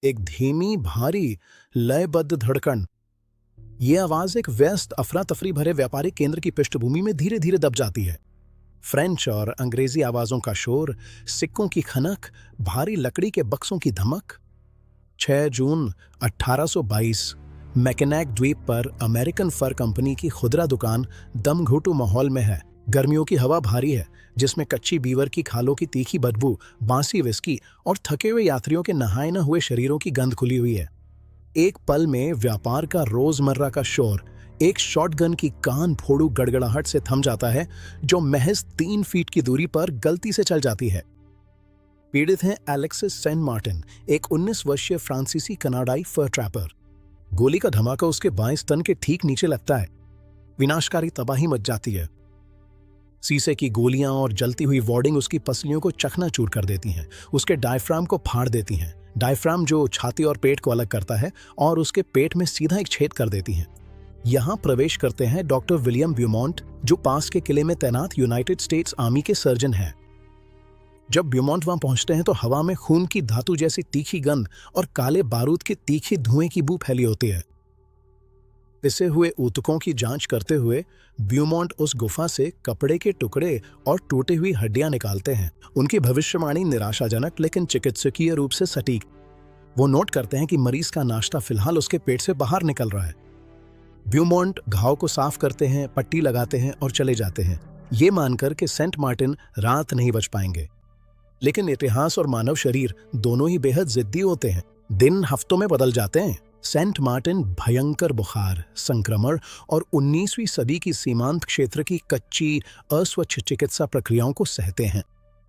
एक धीमी, भारी, लयबद्ध धड़कन। ये आवाज एक व्यस्त, अफरा तफरी भरे व्यापारिक केंद्र की पृष्ठभूमि में धीरे धीरे दब जाती है। फ्रेंच और अंग्रेजी आवाजों का शोर, सिक्कों की खनक, भारी लकड़ी के बक्सों की धमक। 6 जून 1822 मैकेनैक द्वीप पर अमेरिकन फर कंपनी की खुदरा दुकान दमघोटू माहौल में है। गर्मियों की हवा भारी है, जिसमें कच्ची बीवर की खालों की तीखी बदबू, बासी विस्की और थके हुए यात्रियों के नहाए न हुए शरीरों की गंध खुली हुई है। एक पल में व्यापार का रोजमर्रा का शोर एक शॉटगन की कान फोड़ू गड़गड़ाहट से थम जाता है, जो महज 3 फीट की दूरी पर गलती से चल जाती है। पीड़ित हैं एलेक्सिस सेंट मार्टिन, एक 19 वर्षीय फ्रांसीसी कनाडाई फर ट्रैपर। गोली का धमाका उसके बाएं स्तन के ठीक नीचे लगता है। विनाशकारी तबाही मच जाती है। शीशे की गोलियां और जलती हुई वार्डिंग उसकी पसलियों को चकनाचूर कर देती हैं, उसके डायफ्राम को फाड़ देती हैं। डायफ्राम जो छाती और पेट को अलग करता है और उसके पेट में सीधा एक छेद कर देती हैं। यहां प्रवेश करते हैं डॉक्टर विलियम ब्यूमॉन्ट, जो पास के किले में तैनात यूनाइटेड स्टेट्स आर्मी के सर्जन हैं। जब ब्यूमॉन्ट वहां पहुंचते हैं तो हवा में खून की धातु जैसी तीखी गंध और काले बारूद की तीखी धुएं की बू फैली होती है। पिसे हुए ऊतकों की जांच करते हुए ब्यूमॉन्ट उस गुफा से कपड़े के टुकड़े और टूटी हुई हड्डियां निकालते हैं। उनकी भविष्यवाणी निराशाजनक लेकिन चिकित्सकीय रूप से सटीक। वो नोट करते हैं कि मरीज का नाश्ता फिलहाल उसके पेट से बाहर निकल रहा है। ब्यूमॉन्ट घाव को साफ करते हैं, पट्टी लगाते हैं और चले जाते हैं, ये मानकर कि सेंट मार्टिन रात नहीं बच पाएंगे। लेकिन इतिहास और मानव शरीर दोनों ही बेहद जिद्दी होते हैं। दिन हफ्तों में बदल जाते हैं। सेंट मार्टिन भयंकर बुखार, संक्रमण और 19वीं सदी की सीमांत क्षेत्र की कच्ची, अस्वच्छ चिकित्सा प्रक्रियाओं को सहते हैं।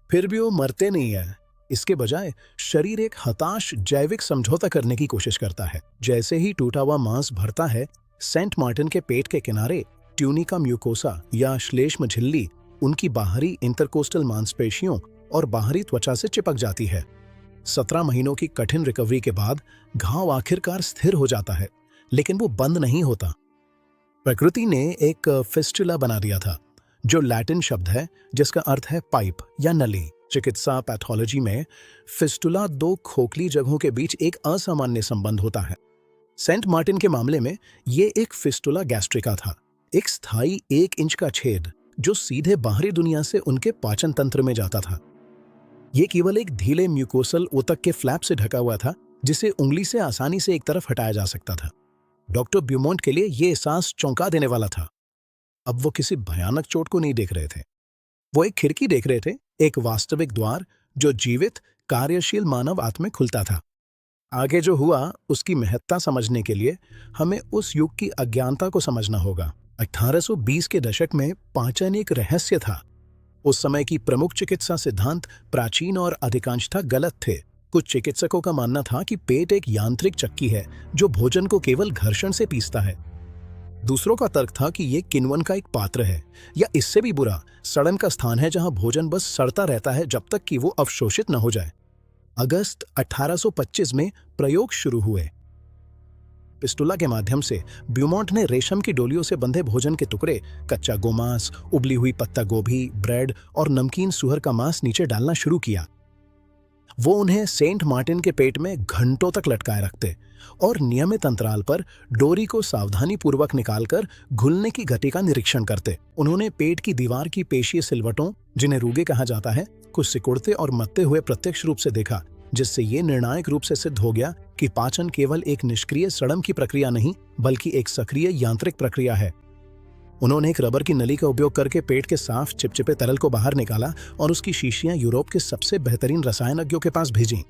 फिर भी वो मरते नहीं है। इसके बजाय शरीर एक हताश जैविक समझौता करने की कोशिश करता है। जैसे ही टूटा हुआ मांस भरता है, सेंट मार्टिन के पेट के किनारे ट्यूनिका म्यूकोसा या श्लेष्म झिल्ली उनकी बाहरी इंटरकोस्टल मांसपेशियों और बाहरी त्वचा से चिपक जाती है। 17 महीनों की कठिन रिकवरी के बाद घाव आखिरकार स्थिर हो जाता है, लेकिन वो बंद नहीं होता। प्रकृति ने एक फिस्टुला बना दिया था, जो लैटिन शब्द है जिसका अर्थ है पाइप या नली। चिकित्सा पैथोलॉजी में फिस्टुला 2 खोखली जगहों के बीच एक असामान्य संबंध होता है। सेंट मार्टिन के मामले में ये एक फिस्टुला गैस्ट्रिका था, एक स्थायी 1 इंच का छेद जो सीधे बाहरी दुनिया से उनके पाचन तंत्र में जाता था। ये केवल एक ढीले म्यूकोसल ऊतक के फ्लैप से ढका हुआ था, जिसे उंगली से आसानी से एक तरफ हटाया जा सकता था। डॉक्टर ब्यूमॉन्ट के लिए ये एहसास चौंका देने वाला था। अब वो किसी भयानक चोट को नहीं देख रहे थे। वो एक खिड़की देख रहे थे, एक वास्तविक द्वार जो जीवित, कार्यशील मानव आत्मा में खुलता था। आगे जो हुआ उसकी महत्ता समझने के लिए हमें उस युग की अज्ञानता को समझना होगा। 1820 के दशक में पाचन एक रहस्य था। उस समय की प्रमुख चिकित्सा सिद्धांत प्राचीन और अधिकांशतः गलत थे। कुछ चिकित्सकों का मानना था कि पेट एक यांत्रिक चक्की है जो भोजन को केवल घर्षण से पीसता है। दूसरों का तर्क था कि ये किण्वन का एक पात्र है, या इससे भी बुरा, सड़न का स्थान है जहां भोजन बस सड़ता रहता है जब तक कि वो अवशोषित न हो जाए। अगस्त 1825 में प्रयोग शुरू हुए। पिस्टुला के माध्यम से ब्यूमॉन्ट ने रेशम की डोलियों से बंधे भोजन के टुकड़े, कच्चा गोमांस, उबली हुई पत्ता गोभी, ब्रेड और नमकीन सुअर का मांस नीचे डालना शुरू किया। वो उन्हें सेंट मार्टिन के पेट में घंटों तक लटकाए रखते और नियमित अंतराल पर डोरी को सावधानीपूर्वक निकालकर घुलने की गति का निरीक्षण करते। उन्होंने पेट की दीवार की पेशीय सिलवटों, जिन्हें रूगे कहा जाता है, को सिकुड़ते और मत्ते हुए प्रत्यक्ष रूप से देखा, जिससे ये निर्णायक रूप से सिद्ध हो गया कि पाचन केवल एक निष्क्रिय सड़न की प्रक्रिया नहीं, बल्कि एक सक्रिय यांत्रिक प्रक्रिया है। उन्होंने एक रबर की नली का उपयोग करके पेट के साफ चिपचिपे तरल को बाहर निकाला और उसकी शीशियां यूरोप के सबसे बेहतरीन रसायनज्ञों के पास भेजीं।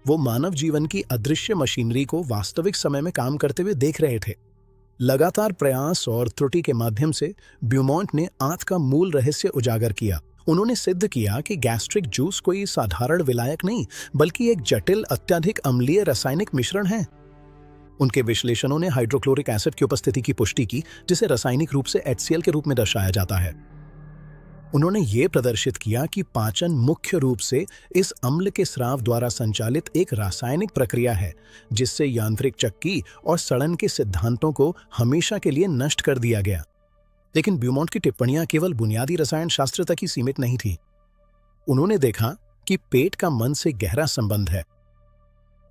वो मानव जीवन की अदृश्य मशीनरी को वास्तविक समय में काम करते हुए देख रहे थे। लगातार प्रयास और त्रुटि के माध्यम से ब्यूमॉन्ट ने आंत का मूल रहस्य उजागर किया। उन्होंने सिद्ध किया कि गैस्ट्रिक जूस कोई साधारण विलायक नहीं, बल्कि एक जटिल, अत्यधिक अम्लीय रासायनिक मिश्रण है। उनके विश्लेषणों ने हाइड्रोक्लोरिक एसिड की उपस्थिति की पुष्टि की, जिसे रासायनिक रूप से HCl के रूप में दर्शाया जाता है। उन्होंने ये प्रदर्शित किया कि पाचन मुख्य रूप से इस अम्ल के स्राव द्वारा संचालित एक रासायनिक प्रक्रिया है, जिससे यांत्रिक चक्की और सड़न के सिद्धांतों को हमेशा के लिए नष्ट कर दिया गया। लेकिन ब्यूमॉन्ट की टिप्पणियां केवल बुनियादी रसायन शास्त्र तक ही सीमित नहीं थी। उन्होंने देखा कि पेट का मन से गहरा संबंध है।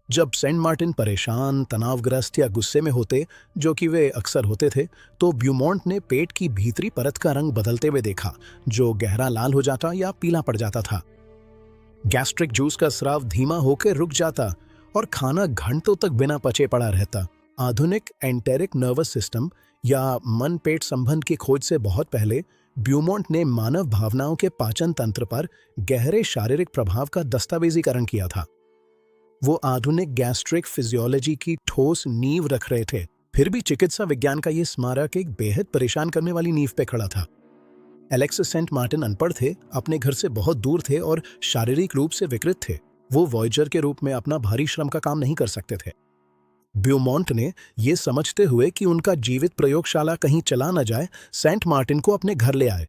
जब सेंट मार्टिन परेशान, तनावग्रस्त या गुस्से में होते, जो कि वे अक्सर होते थे, तो ब्यूमॉन्ट ने पेट की भीतरी परत का रंग बदलते हुए देखा, जो गहरा लाल हो जाता या पीला पड़ जाता था। गैस्ट्रिक जूस का स्राव धीमा होकर रुक जाता और खाना घंटों तक बिना पचे पड़ा रहता। आधुनिक एंटेरिक नर्वस सिस्टम या मन पेट संबंध की खोज से बहुत पहले ब्यूमॉन्ट ने मानव भावनाओं के पाचन तंत्र पर गहरे शारीरिक प्रभाव का दस्तावेजीकरण किया था। वो आधुनिक गैस्ट्रिक फिजियोलॉजी की ठोस नींव रख रहे थे। फिर भी चिकित्सा विज्ञान का ये स्मारक एक बेहद परेशान करने वाली नींव पे खड़ा था। एलेक्सिस सेंट मार्टिन अनपढ़ थे, अपने घर से बहुत दूर थे और शारीरिक रूप से विकृत थे। वो वॉयजर के रूप में अपना भारी श्रम का काम नहीं कर सकते थे। ब्यूमॉन्ट ने ये समझते हुए कि उनका जीवित प्रयोगशाला कहीं चला न जाए, सेंट मार्टिन को अपने घर ले आए।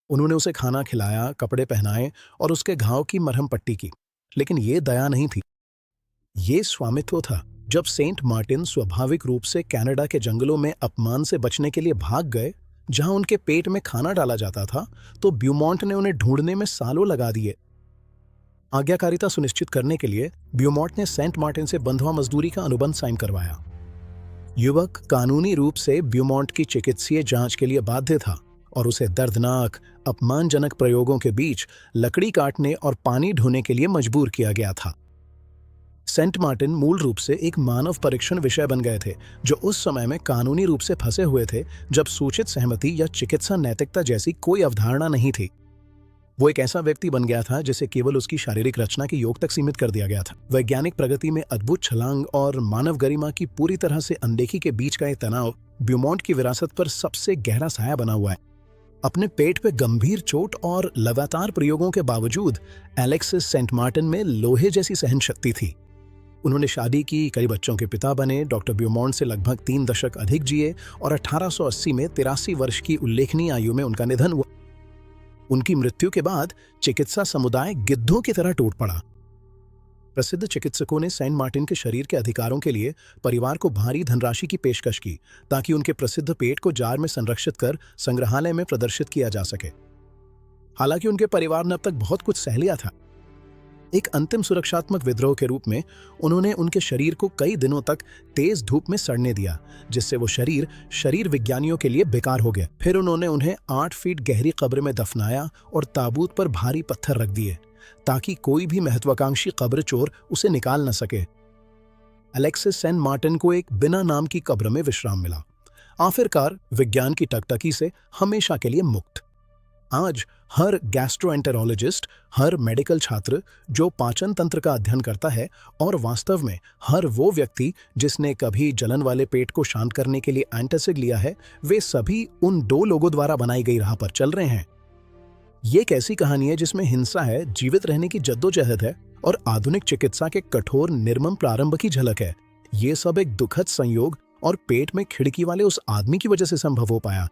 उन्होंने उसे खाना खिलाया, कपड़े पहनाए और उसके घाव की मरहम पट्टी की। लेकिन ये दया नहीं थी, ये स्वामित्व था। जब सेंट मार्टिन स्वाभाविक रूप से कनाडा के जंगलों में अपमान से बचने के लिए भाग गए, जहां उनके पेट में खाना डाला जाता था, तो ब्यूमॉन्ट ने उन्हें ढूंढने में सालों लगा दिए। आज्ञाकारिता सुनिश्चित करने के लिए ब्यूमॉन्ट ने सेंट मार्टिन से बंधुआ मजदूरी का अनुबंध साइन करवाया। युवक कानूनी रूप से ब्यूमॉन्ट की चिकित्सीय जांच के लिए बाध्य था और उसे दर्दनाक, अपमानजनक प्रयोगों के बीच लकड़ी काटने और पानी ढोने के लिए मजबूर किया गया था। सेंट मार्टिन मूल रूप से एक मानव परीक्षण विषय बन गए थे, जो उस समय में कानूनी रूप से फंसे हुए थे, जब सूचित सहमति या चिकित्सा नैतिकता जैसी कोई अवधारणा नहीं थी। वो एक ऐसा व्यक्ति बन गया था जिसे केवल उसकी शारीरिक रचना के योग तक सीमित कर दिया गया था। वैज्ञानिक प्रगति में अद्भुत छलांग और मानव गरिमा की पूरी तरह से अनदेखी के बीच का ये तनाव ब्यूमॉन्ट की विरासत पर सबसे गहरा साया बना हुआ है। अपने पेट पे गंभीर चोट और लगातार प्रयोगों के बावजूद एलेक्सिस सेंट मार्टिन में लोहे जैसी सहनशक्ति थी। उन्होंने शादी की, कई बच्चों के पिता बने, डॉक्टर ब्यूमॉन्ट से लगभग 3 दशक अधिक जिए और 1880 में 83 वर्ष की उल्लेखनीय आयु में उनका निधन हुआ। उनकी मृत्यु के बाद चिकित्सा समुदाय गिद्धों की तरह टूट पड़ा। प्रसिद्ध चिकित्सकों ने सेंट मार्टिन के शरीर के अधिकारों के लिए परिवार को भारी धनराशि की पेशकश की, ताकि उनके प्रसिद्ध पेट को जार में संरक्षित कर संग्रहालय में प्रदर्शित किया जा सके। हालांकि उनके परिवार ने अब तक बहुत कुछ सह लिया था। एक अंतिम सुरक्षात्मक विद्रोह के रूप में उन्होंने उनके शरीर को कई दिनों तक तेज धूप में सड़ने दिया, जिससे वो शरीर विज्ञानियों के लिए बेकार हो गया। फिर उन्होंने उन्हें 8 फीट गहरी कब्र में दफनाया और ताबूत पर भारी पत्थर रख दिए, ताकि कोई भी महत्वाकांक्षी कब्र चोर उसे निकाल न सके। एलेक्सिस सेंट मार्टिन को एक बिना नाम की कब्र में विश्राम मिला, आखिरकार विज्ञान की टकटकी से हमेशा के लिए मुक्त। आज हर गैस्ट्रोएंटेरोलॉजिस्ट, हर मेडिकल छात्र जो पाचन तंत्र का अध्ययन करता है, और वास्तव में हर वो व्यक्ति जिसने कभी जलन वाले पेट को शांत करने के लिए एंटासिड लिया है, वे सभी उन 2 लोगों द्वारा बनाई गई राह पर चल रहे हैं। ये एक ऐसी कहानी है जिसमें हिंसा है, जीवित रहने की जद्दोजहद है और आधुनिक चिकित्सा के कठोर निर्मम प्रारंभ की झलक है। ये सब एक दुखद संयोग और पेट में खिड़की वाले उस आदमी की वजह से संभव हो पाया